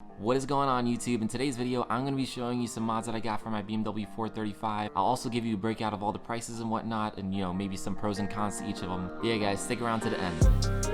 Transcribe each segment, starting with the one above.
What is going on YouTube? In today's video, I'm going to be showing you some mods that I got for my BMW 435. I'll also give you a breakout of all the prices and whatnot, and maybe some pros and cons to each of them. Yeah guys, stick around to the end.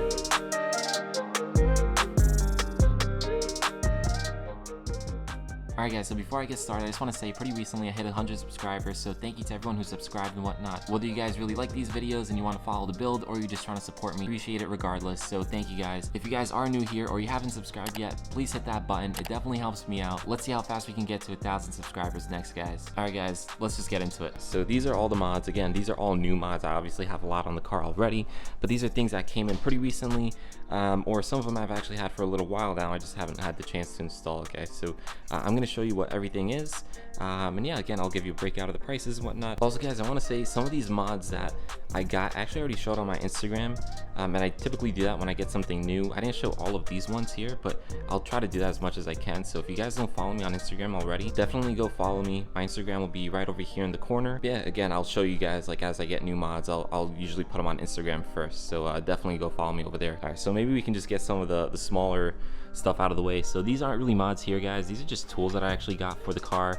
Alright guys, so before I get started, I just want to say pretty recently I hit 100 subscribers, so thank you to everyone who subscribed and whatnot. Whether you guys really like these videos and you want to follow the build, or you're just trying to support me, appreciate it regardless, so thank you guys. If you guys are new here or you haven't subscribed yet, please hit that button. It definitely helps me out. Let's see how fast we can get to 1,000 subscribers next, guys. Alright guys, let's just get into it. So these are all the mods. Again, these are all new mods. I obviously have a lot on the car already, but these are things that came in pretty recently, or some of them I've actually had for a little while now. I just haven't had the chance to install it, guys. So I'm going to show you what everything is, and yeah, again, I'll give you a breakout of the prices and whatnot. Also guys, I want to say some of these mods that I got actually already showed on my Instagram, and I typically do that when I get something new. I didn't show all of these ones here, but I'll try to do that as much as I can. So if you guys don't follow me on Instagram already, definitely go follow me. My Instagram will be right over here in the corner. Yeah, again, I'll show you guys, like, as I get new mods, I'll usually put them on Instagram first, so definitely go follow me over there. All right, so maybe we can just get some of the smaller stuff out of the way. So these aren't really mods here, guys. These are just tools that I actually got for the car.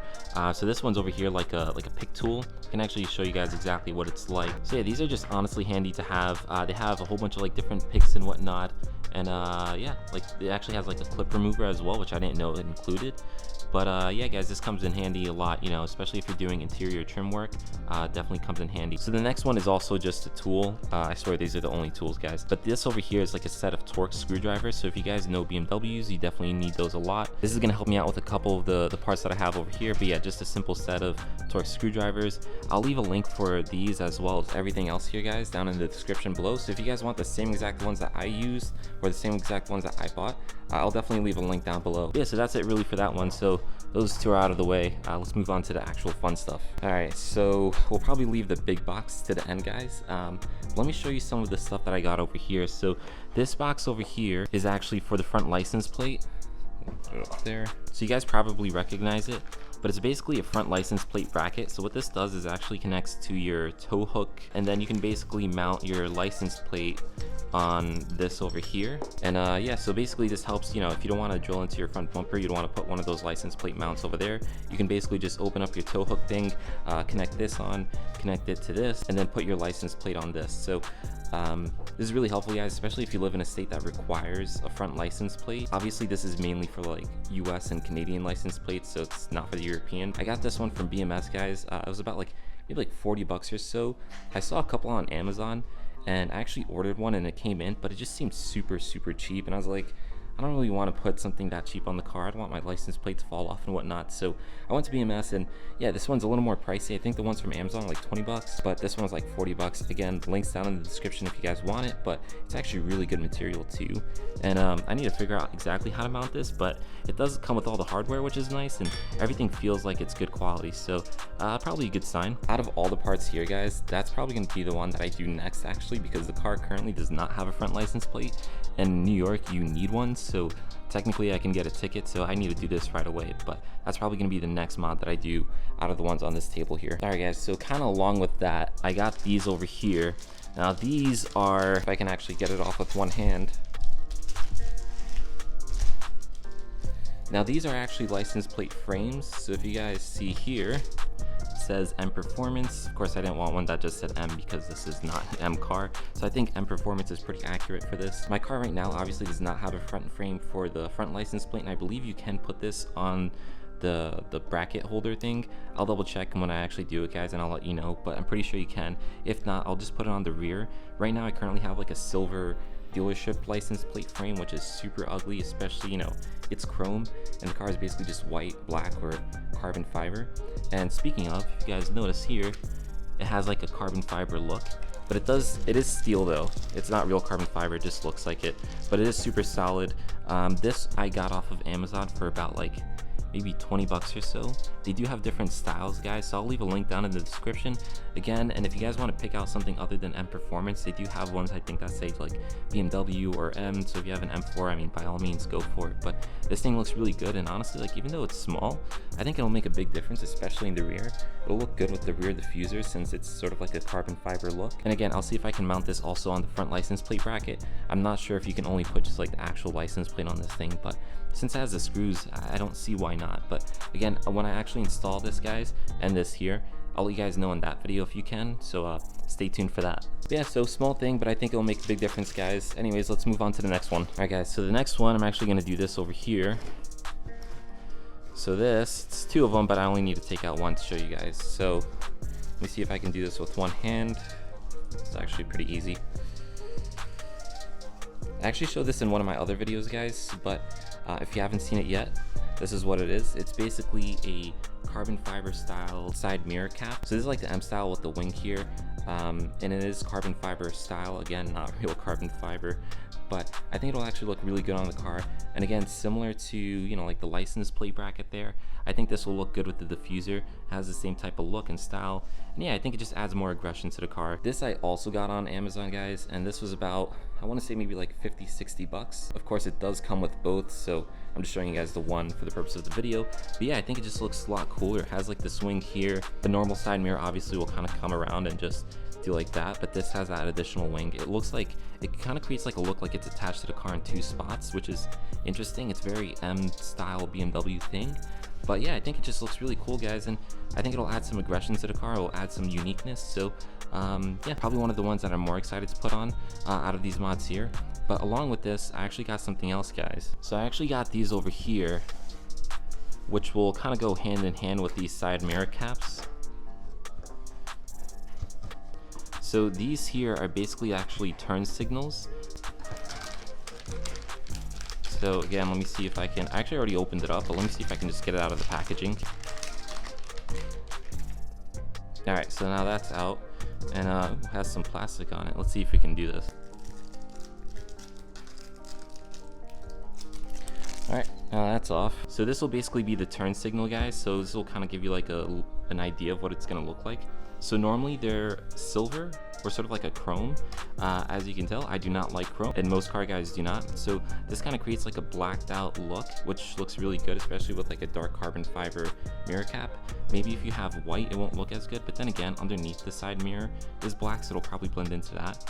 So this one's over here like a pick tool. I can actually show you guys exactly what it's like. So yeah, these are just honestly handy to have. They have a whole bunch of like different picks and whatnot, and yeah, like it actually has like a clip remover as well, which I didn't know it included. But yeah guys, this comes in handy a lot, especially if you're doing interior trim work. Definitely comes in handy. So the next one is also just a tool. I swear these are the only tools, guys, but this over here is like a set of Torx screwdrivers. So if you guys know BMWs, you definitely need those a lot. This is going to help me out with a couple of the parts that I have over here, but yeah, just a simple set of Torx screwdrivers. I'll leave a link for these as well as everything else here, guys, down in the description below. So if you guys want the same exact ones that I used or the same exact ones that I bought, I'll definitely leave a link down below. Yeah, so that's it really for that one. So those two are out of the way. Let's move on to the actual fun stuff. All right, so we'll probably leave the big box to the end, guys. Let me show you some of the stuff that I got over here. So this box over here is actually for the front license plate. There, so you guys probably recognize it, but it's basically a front license plate bracket. So what this does is actually connects to your tow hook, and then you can basically mount your license plate on this over here. And yeah, so basically this helps, if you don't want to drill into your front bumper, you don't want to put one of those license plate mounts over there, you can basically just open up your tow hook thing, connect this on, connect it to this, and then put your license plate on this. So this is really helpful, guys, especially if you live in a state that requires a front license plate. Obviously this is mainly for like US and Canadian license plates, so it's not for the European. I got this one from BMS, guys. It was about maybe like 40 bucks or so. I saw a couple on Amazon, and I actually ordered one and it came in, but it just seemed super cheap, and I was like, I don't really want to put something that cheap on the car. I don't want my license plate to fall off and whatnot. So I went to BMS, and yeah, this one's a little more pricey. I think the ones from Amazon are like 20 bucks, but this one's like 40 bucks. Again, links down in the description if you guys want it, but it's actually really good material too. And I need to figure out exactly how to mount this, but it does come with all the hardware, which is nice, and everything feels like it's good quality. So probably a good sign. Out of all the parts here, guys, that's probably going to be the one that I do next, actually, because the car currently does not have a front license plate, and in New York you need one. So technically I can get a ticket, so I need to do this right away, but that's probably going to be the next mod that I do out of the ones on this table here. All right guys, so kind of along with that, I got these over here. Now these are, if I can actually get it off with one hand, now these are actually license plate frames. So if you guys see here, says M Performance. Of course I didn't want one that just said M, because this is not an M car, so I think M Performance is pretty accurate for this. My car right now obviously does not have a front frame for the front license plate, and I believe you can put this on the bracket holder thing. I'll double check when I actually do it, guys, and I'll let you know, but I'm pretty sure you can. If not, I'll just put it on the rear. Right now I currently have like a silver dealership license plate frame, which is super ugly, especially, it's chrome, and the car is basically just white, black, or carbon fiber. And speaking of, if you guys notice here, it has like a carbon fiber look, but it is steel though. It's not real carbon fiber, it just looks like it, but it is super solid. This I got off of Amazon for about like maybe 20 bucks or so. They do have different styles, guys, so I'll leave a link down in the description again. And if you guys want to pick out something other than M Performance, they do have ones I think that say like BMW or M. So if you have an M4, I mean, by all means go for it. But this thing looks really good, and honestly, like, even though it's small, I think it'll make a big difference, especially in the rear. It'll look good with the rear diffuser since it's sort of like a carbon fiber look. And again, I'll see if I can mount this also on the front license plate bracket. I'm not sure if you can only put just like the actual license plate on this thing, but since it has the screws, I don't see why not. But again, when I actually install this, guys, and this here, I'll let you guys know in that video if you can, so stay tuned for that. But yeah, so small thing, but I think it'll make a big difference, guys. Anyways, let's move on to the next one. All right, guys, so the next one, I'm actually gonna do this over here. So this, it's 2 of them, but I only need to take out 1 to show you guys. So let me see if I can do this with 1 hand. It's actually pretty easy. I actually showed this in one of my other videos, guys, but if you haven't seen it yet, this is what it is. It's basically a carbon fiber style side mirror cap. So this is like the M style with the wing here, and it is carbon fiber style. Again, not real carbon fiber, but I think it'll actually look really good on the car. And again, similar to, you know, like the license plate bracket there, I think this will look good with the diffuser. It has the same type of look and style, and yeah, I think it just adds more aggression to the car. This I also got on Amazon, guys, and this was about, I want to say maybe like 50-60 bucks. Of course, it does come with both, so I'm just showing you guys the one for the purpose of the video. But yeah, I think it just looks a lot cooler. It has like the swing here. The normal side mirror obviously will kind of come around and just do like that, but this has that additional wing. It looks like, it kind of creates like a look like it's attached to the car in 2 spots, which is interesting. It's very M style BMW thing. But yeah, I think it just looks really cool, guys, and I think it'll add some aggression to the car. It'll add some uniqueness. So yeah, probably one of the ones that I'm more excited to put on out of these mods here. But along with this, I actually got something else, guys. So I actually got these over here, which will kind of go hand in hand with these side mirror caps. So these here are basically actually turn signals. So again, let me see if I can, I actually already opened it up, but let me see if I can just get it out of the packaging. All right, so now that's out, and it has some plastic on it. Let's see if we can do this. All right, now that's off. So this will basically be the turn signal, guys. So this will kind of give you like an idea of what it's gonna look like. So normally they're silver or sort of like a chrome. As you can tell, I do not like chrome, and most car guys do not. So this kind of creates like a blacked out look, which looks really good, especially with like a dark carbon fiber mirror cap. Maybe if you have white, it won't look as good, but then again, underneath the side mirror is black, so it'll probably blend into that.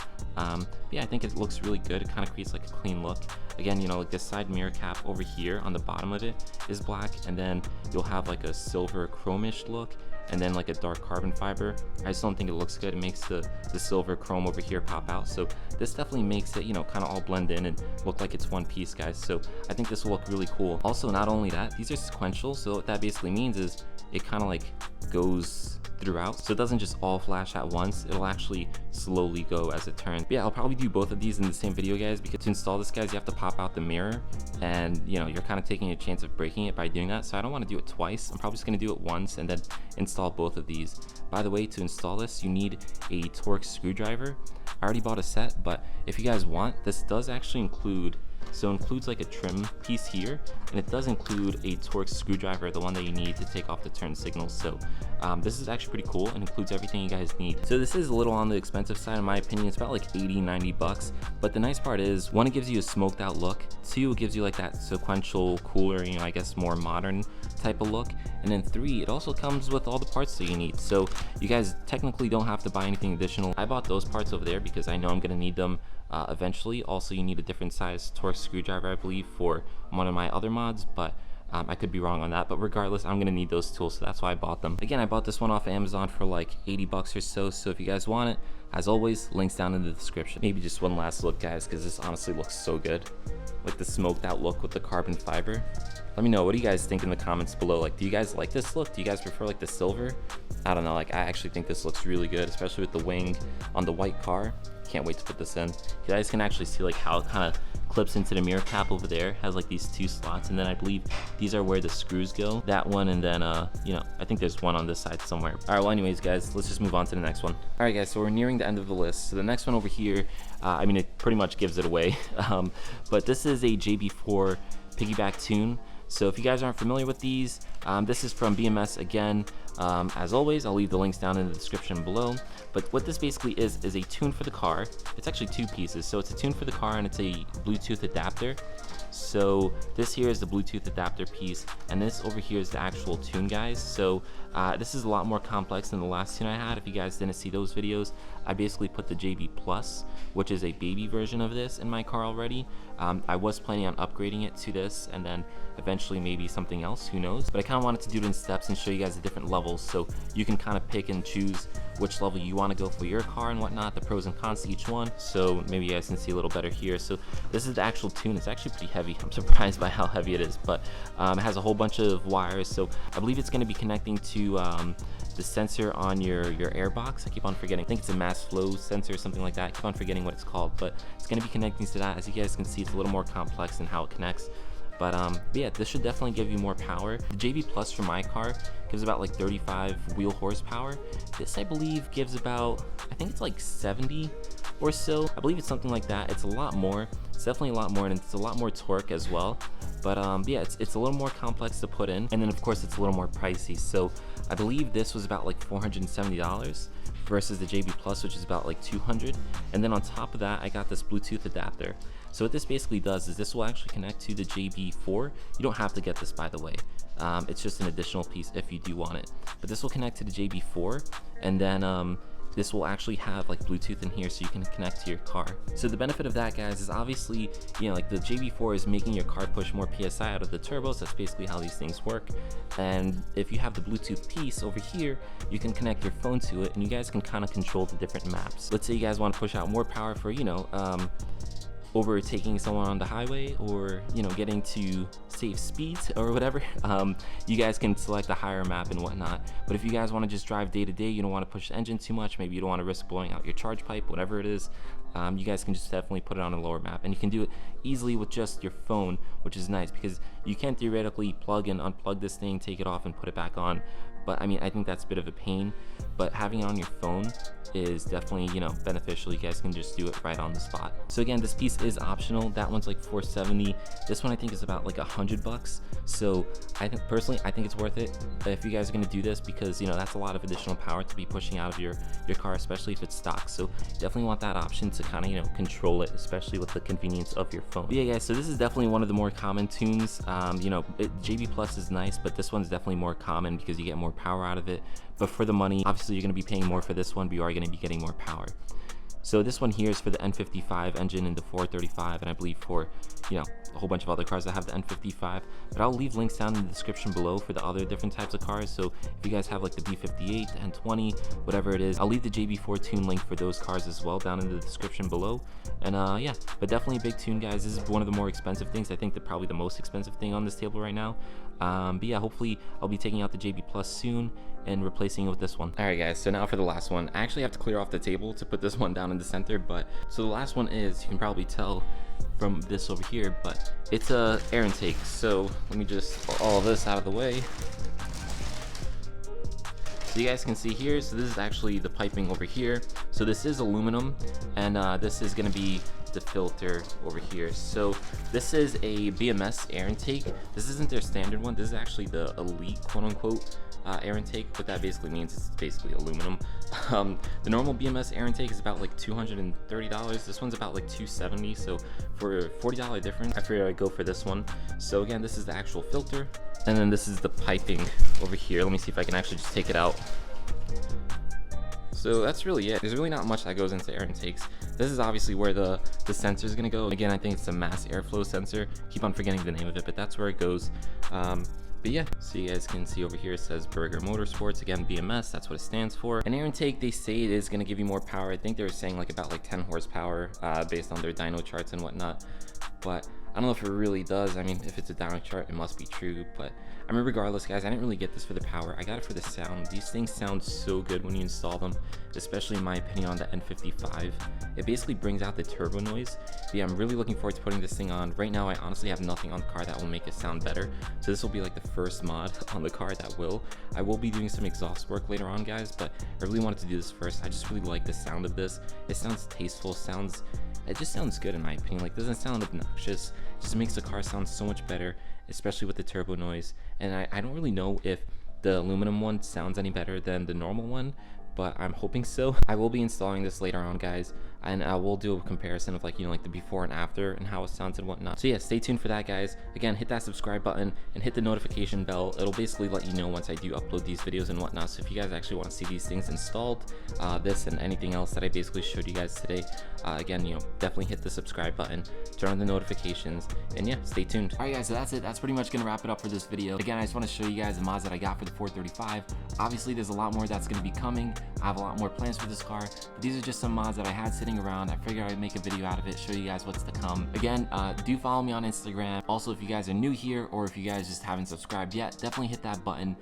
Yeah, I think it looks really good. It kind of creates like a clean look. Again, you know, like this side mirror cap over here on the bottom of it is black, and then you'll have like a silver chromish look, and then like a dark carbon fiber. I just don't think it looks good. It makes the silver chrome over here pop out. So this definitely makes it, you know, kind of all blend in and look like it's one piece, guys. So I think this will look really cool. Also, not only that, these are sequential. So what that basically means is it kind of like goes throughout, so it doesn't just all flash at once. It'll actually slowly go as it turns. But yeah, I'll probably do both of these in the same video, guys, because to install this, guys, you have to pop out the mirror, and you know, you're kind of taking a chance of breaking it by doing that. So I don't want to do it twice. I'm probably just going to do it once and then install both of these. By the way, to install this, you need a Torx screwdriver. I already bought a set, but if you guys want, this does actually include, so it includes like a trim piece here, and it does include a Torx screwdriver, the one that you need to take off the turn signals. So this is actually pretty cool and includes everything you guys need. So this is a little on the expensive side in my opinion. It's about like 80-90 bucks, but the nice part is, 1, it gives you a smoked out look, 2, it gives you like that sequential, cooler, you know, I guess more modern type of look, and then 3, it also comes with all the parts that you need. So you guys technically don't have to buy anything additional. I bought those parts over there because I know I'm gonna need them eventually. Also, you need a different size Torx screwdriver, I believe, for one of my other mods, but I could be wrong on that. But regardless, I'm gonna need those tools, so that's why I bought them. Again, I bought this one off Amazon for like 80 bucks or so. So if you guys want it, as always, links down in the description. Maybe just one last look, guys, because this honestly looks so good, like the smoked out look with the carbon fiber. Let me know, what do you guys think in the comments below? Like, do you guys like this look? Do you guys prefer like the silver? I don't know, like I actually think this looks really good, especially with the wing on the white car. Can't wait to put this in. You guys can actually see like how it kind of clips into the mirror cap over there. Has like these 2 slots, and then I believe these are where the screws go. That one, and then you know, I think there's one on this side somewhere. All right, well anyways, guys, let's just move on to the next one. All right, guys, so we're nearing the end of the list. So the next one over here, I mean, it pretty much gives it away. But this is a JB4 piggyback tune. So if you guys aren't familiar with these, this is from BMS again. As always, I'll leave the links down in the description below. But what this basically is a tune for the car. It's actually 2 pieces. So it's a tune for the car, and it's a Bluetooth adapter. So this here is the Bluetooth adapter piece, and this over here is the actual tune, guys. So this is a lot more complex than the last tune I had. If you guys didn't see those videos, I basically put the JB Plus, which is a baby version of this, in my car already. I was planning on upgrading it to this and then eventually maybe something else, who knows, but I kind of wanted to do it in steps and show you guys the different levels so you can kind of pick and choose which level you want to go for your car and whatnot, the pros and cons to each one. So maybe you guys can see a little better here. So this is the actual tune. It's actually pretty heavy. I'm surprised by how heavy it is, but it has a whole bunch of wires. So I believe it's going to be connecting to the sensor on your airbox. I keep on forgetting. I think it's a mass flow sensor or something like that. I keep on forgetting what it's called, but it's going to be connecting to that. As you guys can see, it's a little more complex in how it connects. But yeah, this should definitely give you more power. The JB Plus for my car gives about like 35 wheel horsepower. This, I believe, gives about, I think it's like 70 or so. I believe it's something like that. It's a lot more. It's definitely a lot more, and it's a lot more torque as well. But yeah, it's a little more complex to put in, and then of course it's a little more pricey. So I believe this was about like $470 versus the JB Plus, which is about like $200. And then on top of that, I got this Bluetooth adapter. So what this basically does is this will actually connect to the JB4. You don't have to get this, by the way. It's just an additional piece if you do want it. But this will connect to the JB4, and then this will actually have like Bluetooth in here so you can connect to your car. So the benefit of that, guys, is obviously, you know, like the JB4 is making your car push more PSI out of the turbos. That's basically how these things work. And if you have the Bluetooth piece over here, you can connect your phone to it and you guys can kind of control the different maps. Let's say you guys want to push out more power for, you know, overtaking someone on the highway, or you know, getting to safe speeds or whatever. You guys can select a higher map and whatnot. But if you guys want to just drive day to day, you don't want to push the engine too much, maybe you don't want to risk blowing out your charge pipe, whatever it is, you guys can just definitely put it on a lower map, and you can do it easily with just your phone, which is nice because you can theoretically plug and unplug this thing, take it off and put it back on. But I mean, I think that's a bit of a pain, but having it on your phone is definitely, you know, beneficial. You guys can just do it right on the spot. So again, this piece is optional. That one's like $470. This one I think is about like $100. So I think personally, I think it's worth it if you guys are gonna do this, because you know, that's a lot of additional power to be pushing out of your car, especially if it's stock. So definitely want that option to kind of, you know, control it, especially with the convenience of your phone. But yeah, guys, so this is definitely one of the more common tunes. You know, JB Plus is nice, but this one's definitely more common because you get more power out of it. But for the money, obviously you're going to be paying more for this one, but you are going to be getting more power. So this one here is for the N55 engine and the 435, and I believe for, you know, a whole bunch of other cars that have the N55. But I'll leave links down in the description below for the other different types of cars. So if you guys have like the B58, the N20, whatever it is, I'll leave the JB4 Tune link for those cars as well down in the description below. And yeah, but definitely a big tune, guys. This is one of the more expensive things. I think probably the most expensive thing on this table right now. But yeah, hopefully I'll be taking out the JB Plus soon and replacing it with this one. All right, guys, so now for the last one. I actually have to clear off the table to put this one down in the center, but so the last one is, you can probably tell from this over here, but it's a air intake. So let me just get all of this out of the way. So you guys can see here, so this is actually the piping over here. So this is aluminum, and this is gonna be the filter over here. So this is a BMS Air Intake. This isn't their standard one. This is actually the elite, quote unquote, air intake. What that basically means is it's basically aluminum. The normal BMS Air Intake is about like $230. This one's about like $270. So for a $40 difference, I figured I'd go for this one. So again, this is the actual filter, and then this is the piping over here. Let me see if I can actually just take it out. So that's really it. There's really not much that goes into air intakes. This is obviously where the sensor is going to go. Again, I think it's a mass airflow sensor. Keep on forgetting the name of it, but that's where it goes. But yeah, so you guys can see over here it says Burger Motorsports. Again, BMS, that's what it stands for. An air intake, they say it is going to give you more power. I think they were saying like about like 10 horsepower based on their dyno charts and whatnot. But I don't know if it really does. I mean, if it's a dyno chart, it must be true. But I mean, regardless, guys, I didn't really get this for the power. I got it for the sound. These things sound so good when you install them, especially in my opinion on the N55. It basically brings out the turbo noise. But yeah, I'm really looking forward to putting this thing on. Right now, I honestly have nothing on the car that will make it sound better. So this will be like the first mod on the car that will. I will be doing some exhaust work later on, guys, but I really wanted to do this first. I just really like the sound of this. It sounds tasteful, it just sounds good in my opinion. Like, doesn't sound obnoxious. It just makes the car sound so much better, especially with the turbo noise. And I don't really know if the aluminum one sounds any better than the normal one, but I'm hoping so. I will be installing this later on, guys, and we'll do a comparison of like, you know, like the before and after and how it sounds and whatnot. So yeah, stay tuned for that, guys. Again, hit that subscribe button and hit the notification bell. It'll basically let you know once I do upload these videos and whatnot. So if you guys actually want to see these things installed, this and anything else that I basically showed you guys today, again, you know, definitely hit the subscribe button, turn on the notifications, and yeah, stay tuned. All right, guys, so that's it. That's pretty much gonna wrap it up for this video. Again, I just want to show you guys the mods that I got for the 435. Obviously, there's a lot more that's gonna be coming. I have a lot more plans for this car, but these are just some mods that I had sitting around. I figured I'd make a video out of it, show you guys what's to come. Again, do follow me on Instagram. Also, if you guys are new here or if you guys just haven't subscribed yet, definitely hit that button.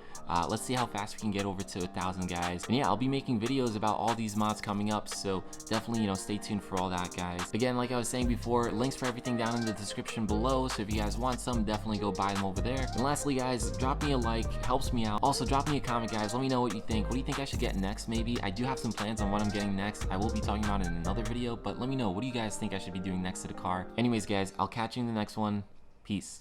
Let's see how fast we can get over to 1,000, guys. And yeah, I'll be making videos about all these mods coming up, so definitely, you know, stay tuned for all that, guys. Again, like I was saying before, links for everything down in the description below, so if you guys want some, definitely go buy them over there. And lastly, guys, drop me a like, helps me out. Also, drop me a comment, guys. Let me know what you think. What do you think I should get next? Maybe I do have some plans on what I'm getting next. I will be talking about it in another video, but let me know, what do you guys think I should be doing next to the car? Anyways, guys, I'll catch you in the next one. Peace.